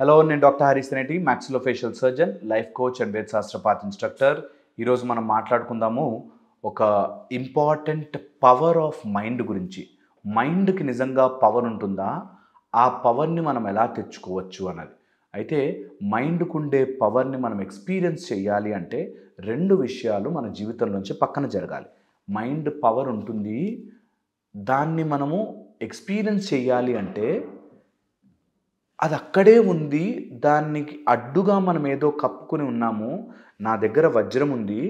Hello, నేను doctor Harish Reddy, maxillofacial surgeon, life coach and Vedashastra path instructor. ఈరోజు మనం మాట్లాడుకుందాము ఒక ఇంపార్టెంట్ పవర్ ఆఫ్ మైండ్ గురించి. మైండ్కి నిజంగా పవర్ ఉంటుందా? ఆ పవర్ని మనం ఎలా తెచ్చుకోవచ్చు అన్నది. అయితే మైండ్కు ఉండే పవర్ని మనం ఎక్స్పీరియన్స్ చేయాలి అంటే రెండు విషయాలు మన జీవితంలోంచి పక్కన జరగాలి. మైండ్ పవర్ ఉంటుంది, దాన్ని మనము ఎక్స్పీరియన్స్ చేయాలి అంటే అది అక్కడే ఉంది. దానికి అడ్డుగా మనం ఏదో కప్పుకొని ఉన్నాము. నా దగ్గర వజ్రం ఉంది,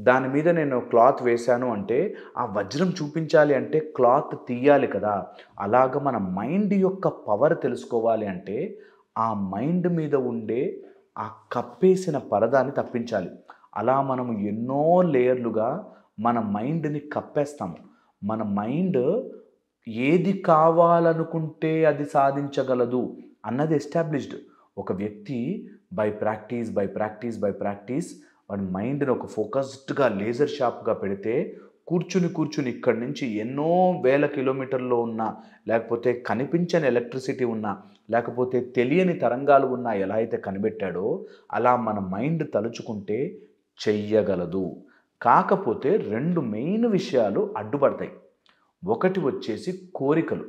దాని మీద నేను క్లాత్ వేశాను అంటే ఆ వజ్రం చూపించాలి అంటే క్లాత్ తీయాలి కదా. అలాగ మన మైండ్ యొక్క పవర్ తెలుసుకోవాలి అంటే ఆ మైండ్ మీద ఉండే ఆ కప్పేసిన పరదాన్ని తప్పించాలి. అలా మనం ఎన్నో లేయర్లుగా మన మైండ్ని కప్పేస్తాము. మన మైండ్ ఏది కావాలనుకుంటే అది సాధించగలదు అన్నది ఎస్టాబ్లిష్డ్. ఒక వ్యక్తి బై ప్రాక్టీస్ వాడి మైండ్ని ఒక ఫోకస్డ్గా లేజర్ షార్ప్గా పెడితే కూర్చుని ఇక్కడి నుంచి ఎన్నో వేల కిలోమీటర్లో ఉన్నా, లేకపోతే కనిపించని ఎలక్ట్రిసిటీ ఉన్నా, లేకపోతే తెలియని తరంగాలు ఉన్నా ఎలా అయితే కనిపెట్టాడో అలా మన మైండ్ తలుచుకుంటే చెయ్యగలదు. కాకపోతే రెండు మెయిన్ విషయాలు అడ్డుపడతాయి. ఒకటి వచ్చేసి కోరికలు,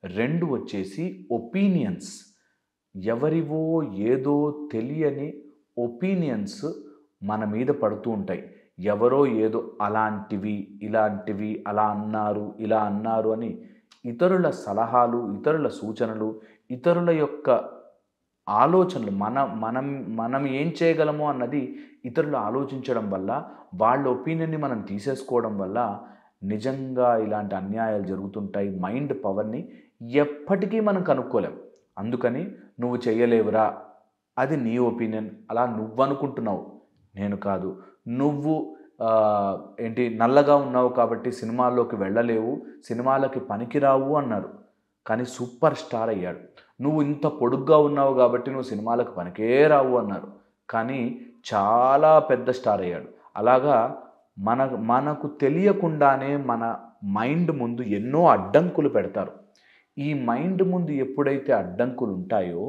రెండు వచ్చేసి ఒపీనియన్స్. ఎవరివో ఏదో తెలియని ఒపీనియన్స్ మన మీద పడుతూ ఉంటాయి. ఎవరో ఏదో అలాంటివి ఇలాంటివి అలా అన్నారు ఇలా అన్నారు అని ఇతరుల సలహాలు, ఇతరుల సూచనలు, ఇతరుల యొక్క ఆలోచనలు మనం ఏం చేయగలమో అన్నది ఇతరులు ఆలోచించడం వల్ల, వాళ్ళ ఒపీనియన్ని మనం తీసేసుకోవడం వల్ల నిజంగా ఇలాంటి అన్యాయాలు జరుగుతుంటాయి. మైండ్ పవర్ని ఎప్పటికీ మనం కనుక్కోలేం. అందుకని నువ్వు చేయలేవురా, అది నీ ఒపీనియన్, అలా నువ్వు అనుకుంటున్నావు, నేను కాదు. నువ్వు నల్లగా ఉన్నావు కాబట్టి సినిమాల్లోకి వెళ్ళలేవు, సినిమాలకి పనికిరావు అన్నారు, కానీ సూపర్ స్టార్ అయ్యాడు. నువ్వు ఇంత పొడుగ్గా ఉన్నావు కాబట్టి నువ్వు సినిమాలకు పనికే రావు అన్నారు, కానీ చాలా పెద్ద స్టార్ అయ్యాడు. అలాగా మనకు తెలియకుండానే మన మైండ్ ముందు ఎన్నో అడ్డంకులు పెడతారు. ఈ మైండ్ ముందు ఎప్పుడైతే అడ్డంకులు ఉంటాయో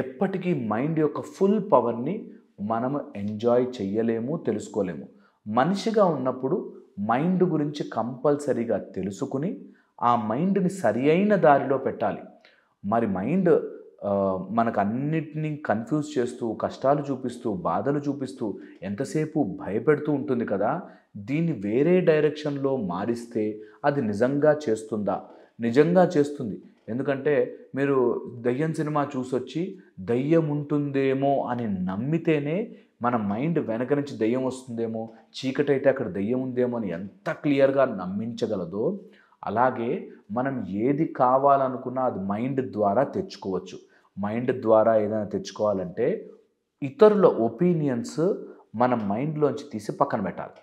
ఎప్పటికీ మైండ్ యొక్క ఫుల్ పవర్ని మనము ఎంజాయ్ చెయ్యలేము, తెలుసుకోలేము. మనిషిగా ఉన్నప్పుడు మైండ్ గురించి కంపల్సరీగా తెలుసుకుని ఆ మైండ్ని సరి అయిన దారిలో పెట్టాలి. మరి మైండ్ మనకు అన్నిటినీ కన్ఫ్యూజ్ చేస్తూ, కష్టాలు చూపిస్తూ, బాధలు చూపిస్తూ, ఎంతసేపు భయపెడుతూ ఉంటుంది కదా. దీన్ని వేరే డైరెక్షన్లో మారిస్తే అది నిజంగా చేస్తుందా? నిజంగా చేస్తుంది. ఎందుకంటే మీరు దయ్యం సినిమా చూసొచ్చి దయ్యం ఉంటుందేమో అని నమ్మితేనే మన మైండ్ వెనక నుంచి దయ్యం వస్తుందేమో, చీకటైతే అక్కడ దయ్యం ఉందేమో అని ఎంత క్లియర్గా నమ్మించగలదో, అలాగే మనం ఏది కావాలనుకున్నా అది మైండ్ ద్వారా తెచ్చుకోవచ్చు. మైండ్ ద్వారా ఏదైనా తెచ్చుకోవాలంటే ఇతరుల ఒపీనియన్స్ మన మైండ్లోంచి తీసి పక్కన పెట్టాలి.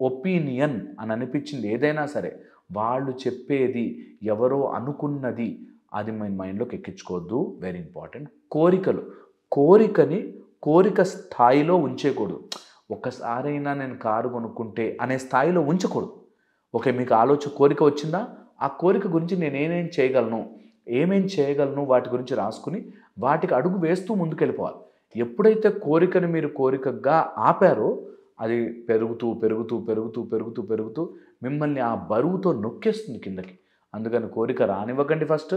ఒపీనియన్ అని అనిపించింది ఏదైనా సరే, వాళ్ళు చెప్పేది, ఎవరో అనుకున్నది, అది మన మైండ్లోకి ఎక్కించుకోవద్దు. Very important. కోరిక స్థాయిలో ఉంచేయకూడదు. ఒక్కసారైనా నేను కారు కొనుక్కుంటే అనే స్థాయిలో ఉంచకూడదు. ఓకే, మీకు కోరిక వచ్చిందా? ఆ కోరిక గురించి నేను ఏమేం చేయగలను వాటి గురించి రాసుకుని వాటికి అడుగు వేస్తూ ముందుకెళ్ళిపోవాలి. ఎప్పుడైతే కోరికను మీరు కోరికగా ఆపారో అది పెరుగుతూ మిమ్మల్ని ఆ బరువుతో నొక్కేస్తుంది కిందకి. అందుకని కోరిక రానివ్వకండి. ఫస్ట్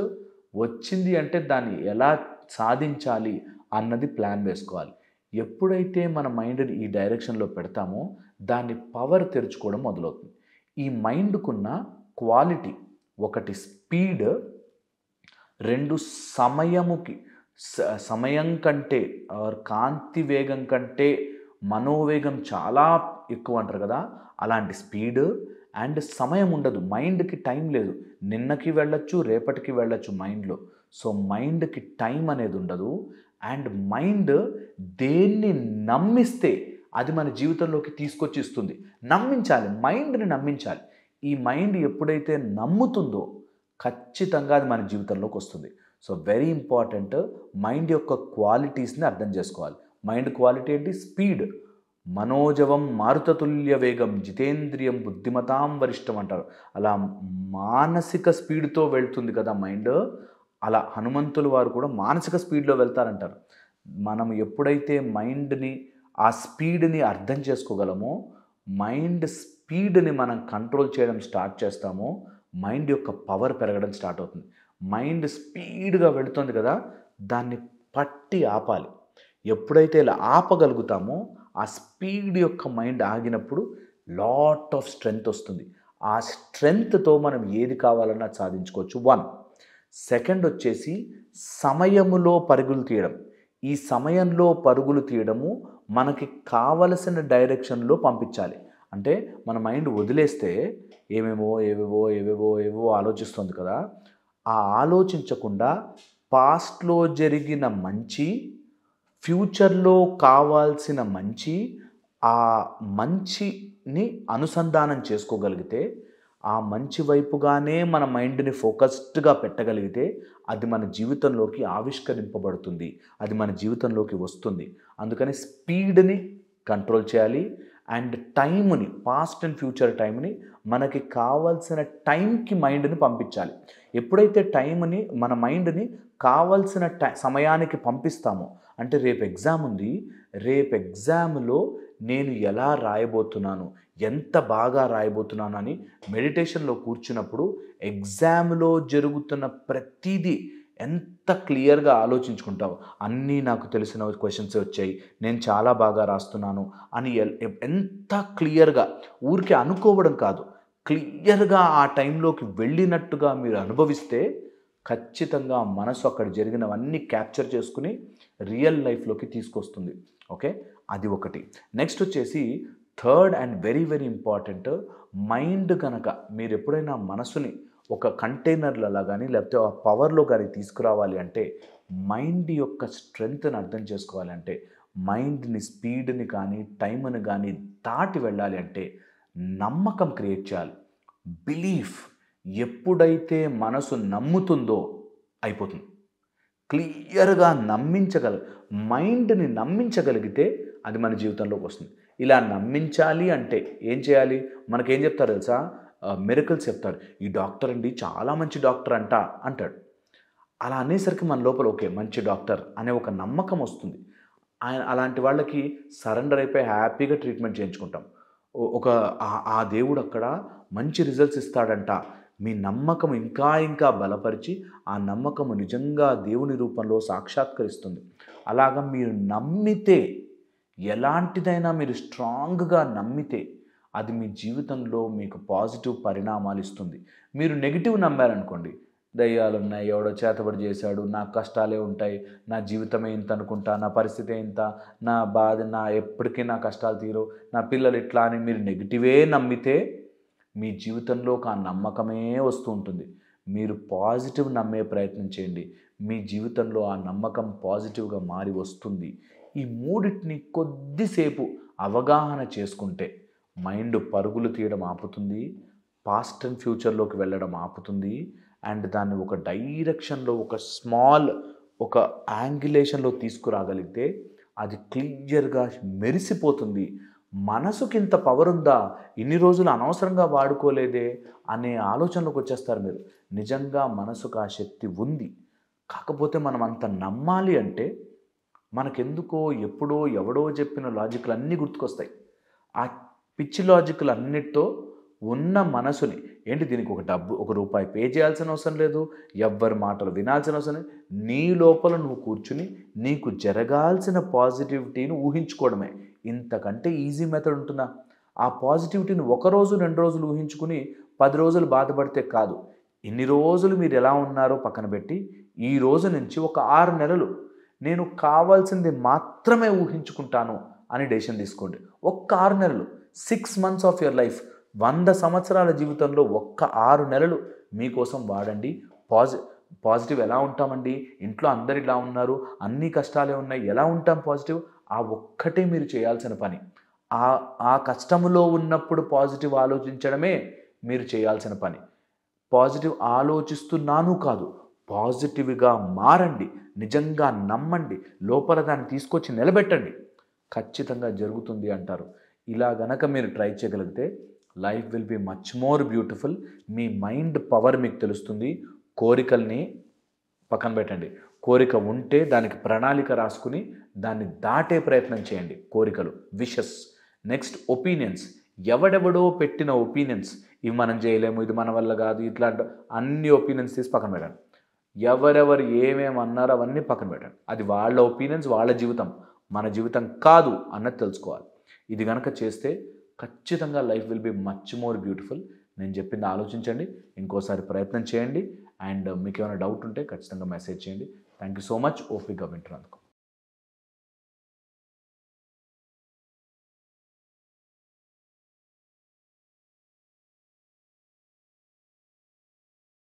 వచ్చింది అంటే దాన్ని ఎలా సాధించాలి అన్నది ప్లాన్ వేసుకోవాలి. ఎప్పుడైతే మన మైండ్ని ఈ డైరెక్షన్లో పెడతామో దాన్ని పవర్ తెరుచుకోవడం మొదలవుతుంది. ఈ మైండ్కున్న క్వాలిటీ, ఒకటి స్పీడ్, రెండు సమయం కంటే కాంతి వేగం కంటే మనోవేగం చాలా ఎక్కువ అంటారు కదా, అలాంటి స్పీడ్ అండ్ సమయం ఉండదు. మైండ్కి టైం లేదు. నిన్నకి వెళ్ళొచ్చు, రేపటికి వెళ్ళొచ్చు మైండ్లో. సో మైండ్కి టైం అనేది ఉండదు. అండ్ మైండ్ దేన్ని నమ్మిస్తే అది మన జీవితంలోకి తీసుకొచ్చి ఇస్తుంది. మైండ్ని నమ్మించాలి. ఈ మైండ్ ఎప్పుడైతే నమ్ముతుందో ఖచ్చితంగా అది మన జీవితంలోకి వస్తుంది. సో వెరీ ఇంపార్టెంట్, మైండ్ యొక్క క్వాలిటీస్ని అర్థం చేసుకోవాలి. మైండ్ క్వాలిటీ ఏంటి? స్పీడ్. మనోజవం మారుతతుల్య వేగం జితేంద్రియం బుద్ధిమతాం వరిష్టం అంటారు. అలా మానసిక స్పీడ్తో వెళ్తుంది కదా మైండ్. అలా హనుమంతులు వారు కూడా మానసిక స్పీడ్లో వెళ్తారంటారు. మనం ఎప్పుడైతే మైండ్ని ఆ స్పీడ్ని అర్థం చేసుకోగలమో, మైండ్ స్పీడ్ని మనం కంట్రోల్ చేయడం స్టార్ట్ చేస్తామో, మైండ్ యొక్క పవర్ పెరగడం స్టార్ట్ అవుతుంది. మైండ్ స్పీడ్గా వెళుతుంది కదా, దాన్ని పట్టి ఆపాలి. ఎప్పుడైతే ఇలా ఆపగలుగుతామో, ఆ స్పీడ్ యొక్క మైండ్ ఆగినప్పుడు లాట్ ఆఫ్ స్ట్రెంగ్త్ వస్తుంది. ఆ స్ట్రెంగ్త్తో మనం ఏది కావాలన్నా సాధించుకోవచ్చు. 1. సెకండ్ వచ్చేసి సమయములో పరుగులు తీయడం. ఈ సమయంలో పరుగులు తీయడము మనకి కావలసిన డైరెక్షన్లో పంపించాలి. అంటే మన మైండ్ వదిలేస్తే ఏవేవో ఆలోచిస్తుంది కదా, ఆ ఆలోచించకుండా పాస్ట్లో జరిగిన మంచి, ఫ్యూచర్లో కావాల్సిన మంచి, ఆ మంచిని అనుసంధానం చేసుకోగలిగితే, ఆ మంచి వైపుగానే మన మైండ్ని ఫోకస్డ్గా పెట్టగలిగితే అది మన జీవితంలోకి ఆవిష్కరింపబడుతుంది, అది మన జీవితంలోకి వస్తుంది. అందుకని స్పీడ్ని కంట్రోల్ చేయాలి అండ్ టైంని, పాస్ట్ అండ్ ఫ్యూచర్ టైంని మనకి కావాల్సిన టైంకి మైండ్ని పంపించాలి. ఎప్పుడైతే టైంని, మన మైండ్ని కావాల్సిన సమయానికి పంపిస్తామో, అంటే రేపు ఎగ్జామ్ ఉంది, రేపు ఎగ్జామ్లో నేను ఎలా రాయబోతున్నాను, ఎంత బాగా రాయబోతున్నాను అని మెడిటేషన్లో కూర్చున్నప్పుడు ఎగ్జామ్లో జరుగుతున్న ప్రతిదీ ఎంత క్లియర్గా ఆలోచించుకుంటావు. అన్నీ నాకు తెలిసిన క్వశ్చన్స్ వచ్చాయి, నేను చాలా బాగా రాస్తున్నాను అని ఎంత క్లియర్గా, ఊరికే అనుకోవడం కాదు, క్లియర్గా ఆ టైంలోకి వెళ్ళినట్టుగా మీరు అనుభవిస్తే ఖచ్చితంగా మనసు అక్కడ జరిగినవన్నీ క్యాప్చర్ చేసుకుని రియల్ లైఫ్లోకి తీసుకొస్తుంది. ఓకే, అది ఒకటి. నెక్స్ట్ వచ్చేసి third and very very important, mind కనుక మీరు ఎప్పుడైనా మనసుని ఒక కంటైనర్లలో కానీ లేకపోతే ఆ పవర్లో కానీ తీసుకురావాలి అంటే, మైండ్ యొక్క స్ట్రెంగ్త్ని అర్థం చేసుకోవాలంటే, మైండ్ని స్పీడ్ని కానీ టైంని కానీ దాటి వెళ్ళాలి అంటే నమ్మకం క్రియేట్ చేయాలి. బిలీఫ్ ఎప్పుడైతే మనసు నమ్ముతుందో అయిపోతుంది. క్లియర్గా మైండ్ని నమ్మించగలిగితే అది మన జీవితంలోకి వస్తుంది. ఇలా నమ్మించాలి అంటే ఏం చేయాలి? మనకేం చెప్తారు తెలుసా? మిరకల్స్ చెప్తారు. ఈ డాక్టర్ అండి చాలా మంచి డాక్టర్ అంటాడు. అలా అనేసరికి మన లోపల ఓకే మంచి డాక్టర్ అనే ఒక నమ్మకం వస్తుంది. అలాంటి వాళ్ళకి సరెండర్ అయిపోయి హ్యాపీగా ట్రీట్మెంట్ చేయించుకుంటాం. ఆ దేవుడు అక్కడ మంచి రిజల్ట్స్ ఇస్తాడంట. మీ నమ్మకం ఇంకా బలపరిచి ఆ నమ్మకము నిజంగా దేవుని రూపంలో సాక్షాత్కరిస్తుంది. అలాగా మీరు నమ్మితే, ఎలాంటిదైనా మీరు స్ట్రాంగ్గా నమ్మితే అది మీ జీవితంలో మీకు పాజిటివ్ పరిణామాలు ఇస్తుంది. మీరు నెగిటివ్ నమ్మారనుకోండి, దయ్యాలు ఉన్నాయి, ఎవడో చేతబడి చేశాడు, నా కష్టాలే ఉంటాయి, నా జీవితమే ఇంత అనుకుంటా, నా పరిస్థితి ఇంత, నా బాధ, ఎప్పటికీ నా కష్టాలు తీరు, నా పిల్లలు ఇట్లా అని మీరు నెగిటివే నమ్మితే మీ జీవితంలోకి ఆ నమ్మకమే వస్తూ ఉంటుంది. మీరు పాజిటివ్ నమ్మే ప్రయత్నం చేయండి, మీ జీవితంలో ఆ నమ్మకం పాజిటివ్గా మారి వస్తుంది. ఈ మూడింటిని కొద్దిసేపు అవగాహన చేసుకుంటే మైండ్ పరుగులు తీయడం ఆపుతుంది, పాస్ట్ అండ్ ఫ్యూచర్లోకి వెళ్ళడం ఆపుతుంది, అండ్ దాన్ని ఒక డైరెక్షన్లో, ఒక యాంగిలేషన్లో తీసుకురాగలిగితే అది క్లియర్గా మెరిసిపోతుంది. మనసుకి ఇంత పవర్ ఉందా, ఇన్ని రోజులు అనవసరంగా వాడుకోలేదే అనే ఆలోచనలోకి వచ్చేస్తారు మీరు. నిజంగా మనసుకు ఆ శక్తి ఉంది. కాకపోతే మనం అంత నమ్మాలి అంటే మనకెందుకో ఎప్పుడో ఎవడో చెప్పిన లాజిక్లు అన్నీ గుర్తుకొస్తాయి. ఆ పిచ్చి లాజిక్లు అన్నిటితో ఉన్న మనసుని, ఏంటి దీనికి ఒక రూపాయి పే చేయాల్సిన అవసరం లేదు, ఎవ్వరి మాటలు వినాల్సిన అవసరం లేదు, నీ లోపల నువ్వు కూర్చుని నీకు జరగాల్సిన పాజిటివిటీని ఊహించుకోవడమే. ఇంతకంటే ఈజీ మెథడ్ ఉంటుందా? ఆ పాజిటివిటీని 1 రోజు 2 రోజులు ఊహించుకుని 10 రోజులు బాధపడితే కాదు. ఇన్ని రోజులు మీరు ఎలా ఉన్నారో పక్కన పెట్టి ఈ రోజు నుంచి ఒక 6 నెలలు నేను కావాల్సింది మాత్రమే ఊహించుకుంటాను అని డెసిషన్ తీసుకోండి. ఒక్క 6 నెలలు, 6 months ఆఫ్ యువర్ లైఫ్, 100 సంవత్సరాల జీవితంలో ఒక్క 6 నెలలు మీకోసం వాడండి. పాజిటివ్ ఎలా ఉంటామండి? ఇంట్లో అందరు ఇలా ఉన్నారు, అన్ని కష్టాలే ఉన్నాయి, ఎలా ఉంటాం పాజిటివ్? ఆ ఒక్కటే మీరు చేయాల్సిన పని. ఆ కష్టములో ఉన్నప్పుడు పాజిటివ్ ఆలోచించడమే మీరు చేయాల్సిన పని. పాజిటివ్ ఆలోచిస్తున్నాను కాదు, పాజిటివ్గా మారండి, నిజంగా నమ్మండి, లోపల దాన్ని తీసుకొచ్చి నిలబెట్టండి, ఖచ్చితంగా జరుగుతుంది అంటారు. ఇలా గనక మీరు ట్రై చేయగలిగితే life will be much more beautiful. Me mind power మీకు తెలుస్తుంది. కోరికల్ని పక్కన పెట్టండి. కోరిక ఉంటే దానికి ప్రణాళిక రాసుకుని దాన్ని దాటే ప్రయత్నం చేయండి. కోరికలు, విషెస్. Next opinions. ఎవడెవడో పెట్టిన ఒపీనియన్స్, ఇవి మనం చేయలేము, ఇది మన వల్ల కాదు, ఇట్లాంటి అన్ని ఒపీనియన్స్ తీసి పక్కన పెట్టండి. ఎవరెవరు ఏమేమి అన్నారో అవన్నీ పక్కన పెట్టండి. అది వాళ్ళ ఒపీనియన్స్, వాళ్ళ జీవితం, మన జీవితం కాదు అన్నది తెలుసుకోవాలి. ఇది కనుక చేస్తే ఖచ్చితంగా life will be much more beautiful. నేను చెప్పింది ఆలోచించండి, ఇంకోసారి ప్రయత్నం చేయండి. అండ్ మీకు ఏమైనా డౌట్ ఉంటే ఖచ్చితంగా మెసేజ్ చేయండి. థ్యాంక్ యూ సో మచ్ ఓపికగా వింటున్నందుకు.